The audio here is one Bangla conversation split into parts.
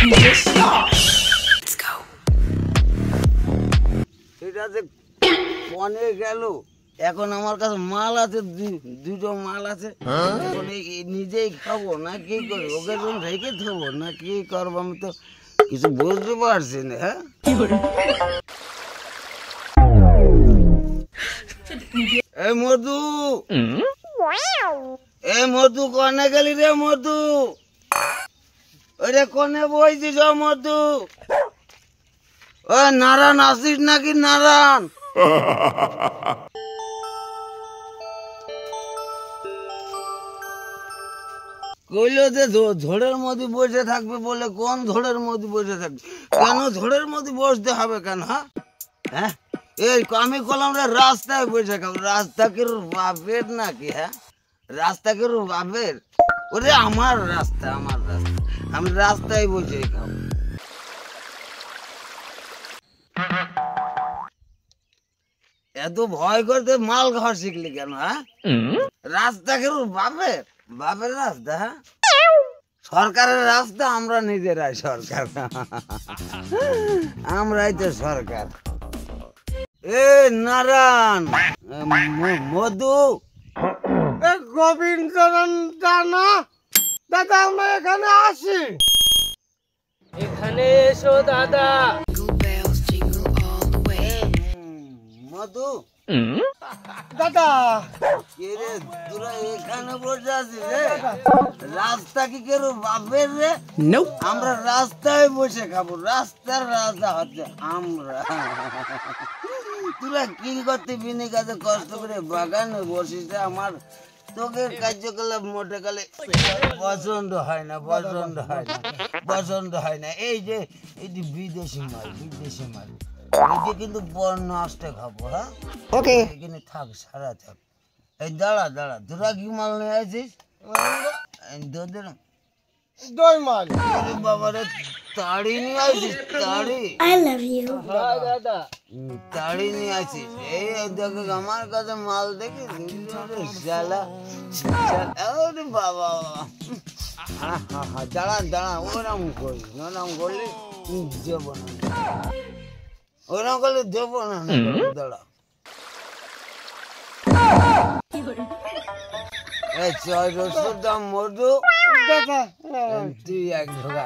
এটা যে কনে গেল, এখন আমার কাছে মাল আছে, দুটো মাল আছে, এখন নিজেই খাবো না কি করবো, ওকে যখন রেখে থাকবো না কি করবো, আমি তো কিছু বুঝতে পারছি না। হ্যাঁ, এই মধু, এই মধু কনে গেলি রে মধু? ওরে কনে বইছিস মধু? ও নারায়ণ আসিস নাকি নারায়ণ? কইলো যে ঝড়ের মধ্যে বসে থাকবে বলে, কোন ঝড়ের মধ্যে বসে থাকবে? কেন ঝড়ের মধ্যে বসতে হবে কেন? হ্যাঁ হ্যাঁ, এই আমি কলাম রে রাস্তায় বসে খাবো। রাস্তা কি বাপের নাকি? হ্যাঁ, রাস্তা কি বাপের? ওরে আমার রাস্তা, আমার রাস্তা, আমি রাস্তায় বসে খাবো। এত ভয় করতে মাল খাওয়া শিখলি কেন? হ্যাঁ, রাস্তা কি বাপের? বাপের রাস্তা? হ্যাঁ, সরকারের রাস্তা, আমরা নিজেরাই সরকার, আমরাই তো সরকার। এ নারায়ণ, মধু, গোবিন্দ না দাদা, আমরা এখানে আসি। এখানে এসো দাদা। মধু, দাদা রে তোরা এখানে বসে আছিস রে? রাস্তা কি কেউ বাপের রে? আমরা রাস্তায় বসে খাবো, রাস্তার রাজা হচ্ছে আমরা। তোরা কি করতে বিনি কাজে কষ্ট করে বাগানে বসিস রে? আমার তোকে কার্যকলাপ মোটে কালে পছন্দ হয় না, পছন্দ হয় না, পছন্দ হয় না। এই যে বিদেশি মাল, বিদেশি মাল, এই যে কিন্তু নষ্ট খাবো। হ্যাঁ, ওকে, এখানে থাক, সারা থাক। এই দাঁড়া দাঁড়া, তোরা কি মাল নিয়ে আসিস? তোদের দই মাল। বাবারে, তাড়ি নিয়ে আসিস? তাড়ি? দাদা তাড়ি নিয়ে আসিস? এই দেখে আমার কাছে মাল দেখি শালা, বাবা, দাঁড়া দাঁড়া, ওরম করিস, ওরম করলে দেবো না, ওরম করলে দেবো না, দাঁড়া। এই চয় রসুর দাম মধু, তুই এক ঢোকা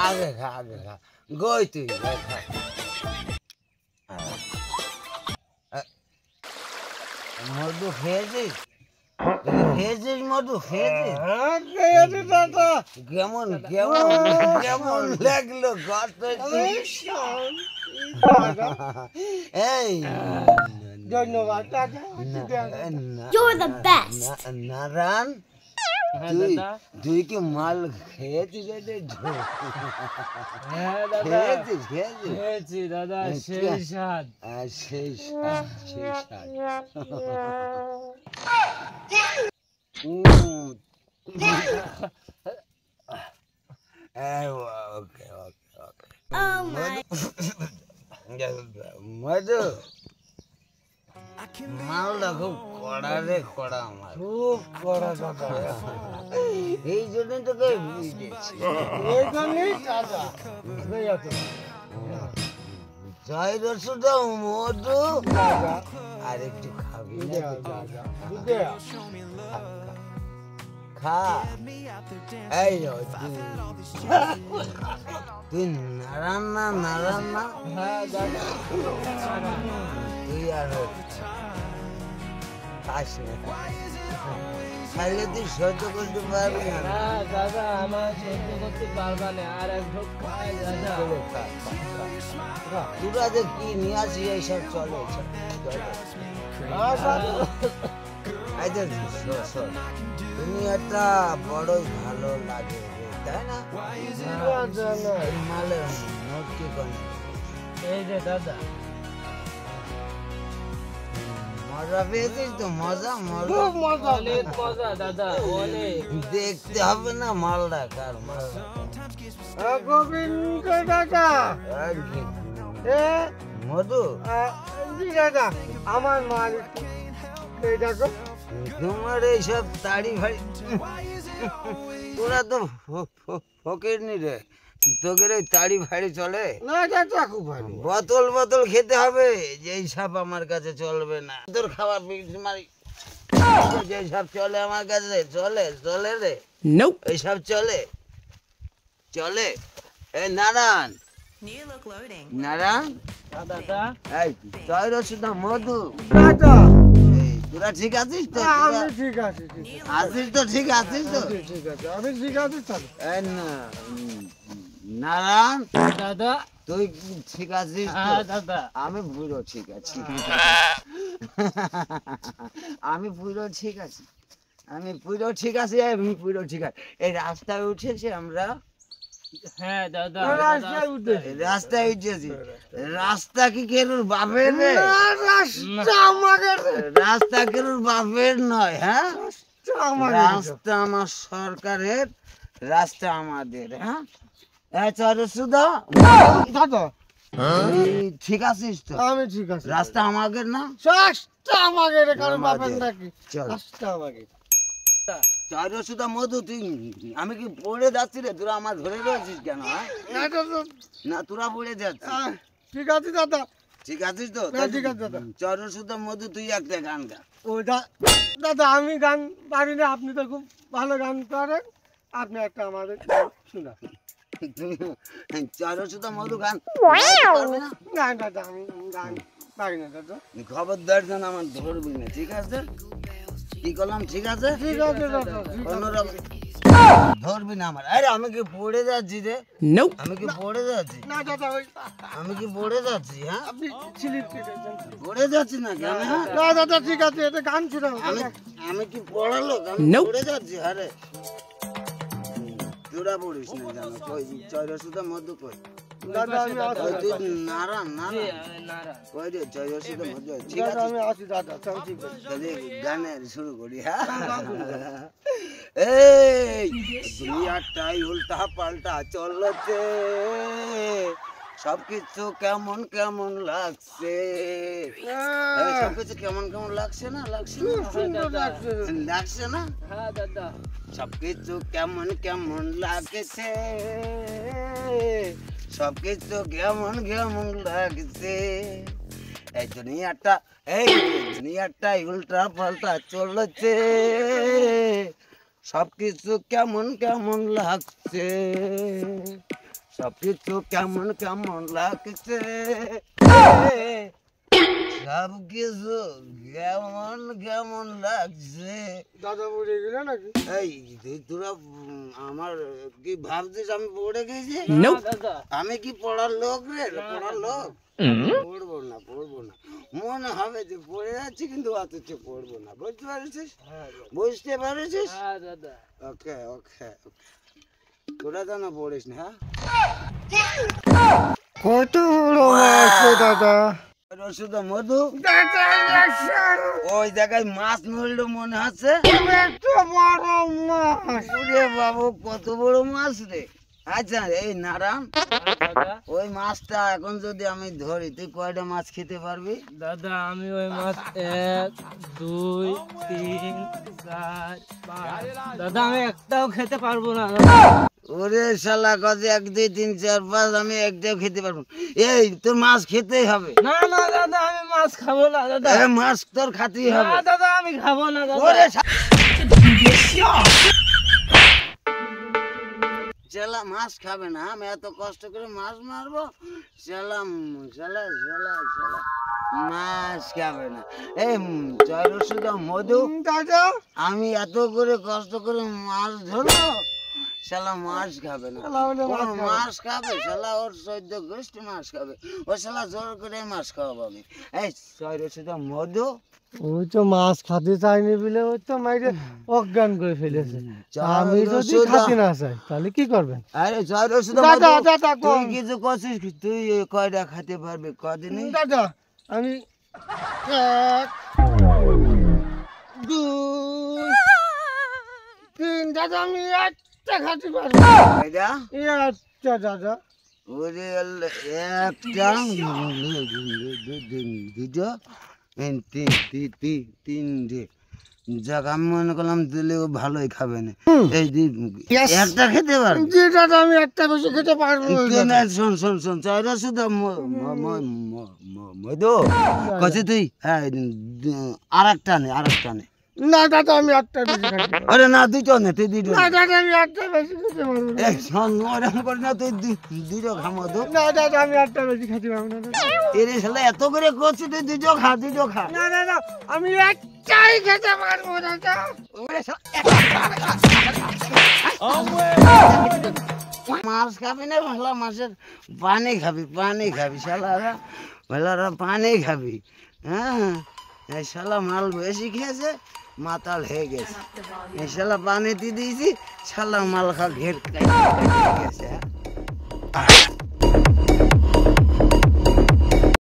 আগে খা, আগে খা, গই তুই খা। মধু খেয়েছিস? খেয়েছিস মধু? খেয়েছিস? দাদা কেমন কেমন কেমন লাগলো? এই ধন্যবাদ দাদা। নারায়ণ, তুই কি মাল খেয়েছিস? হ্যাঁ দাদা, খেয়েছিস? খেয়েছিস? খেয়েছি দাদা, সেই স্বাদ। সেই স্বাদ, সেই স্বাদ। ওকে ওকে ওকে। মধু, মালটা খুব কড়া রে, কড়া আমার, খুব কড়া দাদা। এই জন্য তোকে দিয়েছি। এই জন্যই দাদা জয় রসুদা মধু, দাদা। আর একটু খাবি না? দাদা খা। এই তুই নারায়ণ না? নারায়ণ না? হ্যাঁ দাদা, তুই আর খাস না, খাইলে তুই সহ্য করতে পারবি না। হ্যাঁ দাদা, আমার সহ্য করতে পারবা না, আর এক ঢোক খাই দাদা। তোরা যে কি নিয়ে আসি এইসব চলে, দুনিয়াটা বড়ই ভালো লাগে রে, তাই না? মালের নোট কি কম? এই যে দাদা, মজা পেয়েছিস তো? মজা মজা খুব মজা। অনেক মজা দাদা, অনেক। দেখতে হবে না মালটা কার? গোবিন্দ দাদা, মধু, দাদা আমার মাল এই দেখো। তোমার এইসব তাড়ি ভাড়ি, তোরা তো ফকির নি রে, তোকে ওই তাড়ি ফাড়ি চলে? না এটা চাকু ভালো বোতল বোতল খেতে হবে, যেই সাপ আমার কাছে চলবে না। তোর খাবার মারি যেই সাপ চলে আমার কাছে, চলে চলে রে, এই সাপ চলে চলে। এই নারায়ণ, নারায়ণ, দাদা এই তৈর শুধু মধু, দাদা এই তোরা ঠিক আছিস তো? আমি ঠিক আছে আছিস তো? ঠিক আছিস তো? ঠিক আছে আমি ঠিক আছে তাহলে এই না, নারায়ণ দাদা তুই ঠিক আছিস তো? হ্যাঁ দাদা আমি পুরো ঠিক আছি, আমি পুরো ঠিক আছি, আমি পুরো ঠিক আছি, আমি পুরো ঠিক আছে। এই রাস্তায় উঠেছি আমরা, হ্যাঁ দাদা রাস্তায় উঠেছি রাস্তায় উঠেছি। রাস্তা কি কেরুর বাপের রে? রাস্তা আমাদের রাস্তা কেরুর বাপের নয়, হ্যাঁ? রাস্তা আমার সরকারের, রাস্তা আমাদের, হ্যাঁ? সুধা দাদা তুই ঠিক আছিস তো? আমি ঠিক আছে রাস্তা আমাদের না? রাস্তা আমাদের কারণ বাপের আমাদের। নাকি চল। রাস্তা আমাদের সুধা মধু, তুই আমি কি পড়ে যাচ্ছি রে? তোরা আমার ধরে রয়েছিস কেন, হ্যাঁ? এটা তো না তোরা পড়ে যাচ্ছিস, ঠিক আছে দাদা ঠিক আছিস তো? হ্যাঁ, ঠিক আছে দাদা। সুধা মধু তুই একটা গান গা। ওইটা দাদা আমি গান পারি না, আপনি তো খুব ভালো গান করেন, আপনি একটা আমাদের শোনা। সুধা মধু গান পারবি না? না দাদা আমি গান পারি না দাদা। খবরদার যেন আমার ধরবি না, ঠিক আছে? কি করলাম, ঠিক আছে? ঠিক আছে দাদা ঠিক আছে। অন্যরকম ধরবি না আমার। আরে আমি কি পড়ে যাচ্ছি রে? আমি কি পড়ে যাচ্ছি? না দাদা ওই আমি কি পড়ে যাচ্ছি, হ্যাঁ? আপনি স্লিপ কেটেছেন। পড়ে যাচ্ছি না কেন, হ্যাঁ? না দাদা ঠিক আছে এটা গান শোনাও আমি আমি কি পড়ালো? আমি পড়ে যাচ্ছি, আরে তোরা পড়িস না জানো, কই চৈরসুধা মধু কই? দাদা আমি আসি ওই তুই দাদা। নারায়ণ, নারায়ণ নারায়ণ কই রে? চৈরসুধা মধু, ঠিক দাদা আছে? আমি আসি দাদা সব ঠিক আছে। তাহলে গানের শুরু করি, হ্যাঁ? এই দুনিয়াটাই উল্টা পাল্টা চলছে, সবকিছু কেমন কেমন লাগছে। এই সবকিছু কেমন কেমন লাগছে না? লাগছে না? সুন্দর লাগছে। লাগছে না? হ্যাঁ দাদা সবকিছু কেমন কেমন লাগছে, সবকিছু কেমন কেমন লাগছে। এই দুনিয়াটাই উল্টা পাল্টা চলছে, সবকিছু কেমন কেমন লাগছে, সবকিছু কেমন কেমন লাগছে, সবকিছু কেমন কেমন লাগছে। দাদা বুঝে গেলে নাকি? এই তোরা আমার কি ভাবছিস আমি পড়ে গেছি? দাদা আমি কি পড়ার লোক রে? পড়ার লোক পড়বো না, পড়বো না। মনে হবে যে পড়ে যাচ্ছি কিন্তু অথচ পড়বো না, বুঝতে পারছিস? বুঝতে পারছিস? হ্যাঁ দাদা ওকে ওকে ওকে, তোরা যেন পড়িস না, হ্যাঁ? কত বড় মাছ দাদা। শুধু মধু দাদা একশন ওই জায়গায় মাছ নড়লো মনে হচ্ছে। এত বড় মাছ। ওরে বাবু কত বড় মাছ রে! আচ্ছা এই নারায়ণ, দাদা ওই মাছটা এখন যদি আমি ধরি তুই কয়টা মাছ খেতে পারবি? দাদা আমি ওই মাছ 1 2 3 4 5 দাদা আমি একটাও খেতে পারবো না দাদা। ওরে শালা কত 1 2 3 4 5 আমি একটাও খেতে পারবো না। এই তোর মাছ খেতেই হবে। না না দাদা আমি মাছ খাবো না দাদা। এ মাছ তোর খাতেই হবে। না দাদা আমি খাবো না দাদা। ওরে শালা মাছ খাবে না, আমি এত কষ্ট করে মাছ মারবো, শালা শালা শালা শালা মাছ খাবে না। এই চৈরসুধা মধু, দাদা আমি এত করে কষ্ট করে মাছ ধরবো, শালা মাছ খাবে না। শালা ওরে মাছ ওর খাবে। মাছ খাবে, শালা ওর 14 গোষ্ঠী মাছ খাবে, ও শালা জোর করে মাছ খাওয়াবো আমি। এই চৈরসুধা মধু, ওই তো মাছ খেতে চাইনি বলে ওই তো মাইরে অজ্ঞান করে ফেলেছে। আমি যদি খেতে না চাই তাহলে কি করবেন? আরে চৈরসুধা দাদা, মধু, দাদা, তুই কম। কিছু করছিস কি? তুই কয়টা খেতে পারবি কদিনই? দাদা আমি 1 2 3 দাদা আমি একটা খেতে পারবো। কয়টা? একটা দাদা ওরে আল্লাহ, একটা দুটো তিনটে যাক আমি মনে করলাম দিলেও ভালোই খাবে না এই একটা খেতে পারবো জি দাদা আমি একটা বেশি খেতে পারবো না দাদা। শোন শোন শোন চাইরা শুধু মধু কছে তুই হ্যাঁ আরেকটা নে না দাদা আমি একটা বেশি খেতে পারবো আরে না দুটো নে তুই দুটো না দাদা আমি একটা বেশি খেতে পারবো না এই শোন ওরকম করি না তুই দুটো খা মধু না দাদা আমি একটা বেশি খেতে পারবো না দাদা। এরে শালা এত করে করছি তুই দুটো খা না দাদা আমি একটাই খেতে পারবো দাদা। মাছ খাবি না ভালো মাছের পানি খাবি শালারা ভালারা পানি খাবি হ্যাঁ এই শালা মাল বেশি খেয়েছে মাতাল হয়ে গেছে এই শালা পানি দিয়ে দিয়েছি শালা মাল খা ঘের গেছে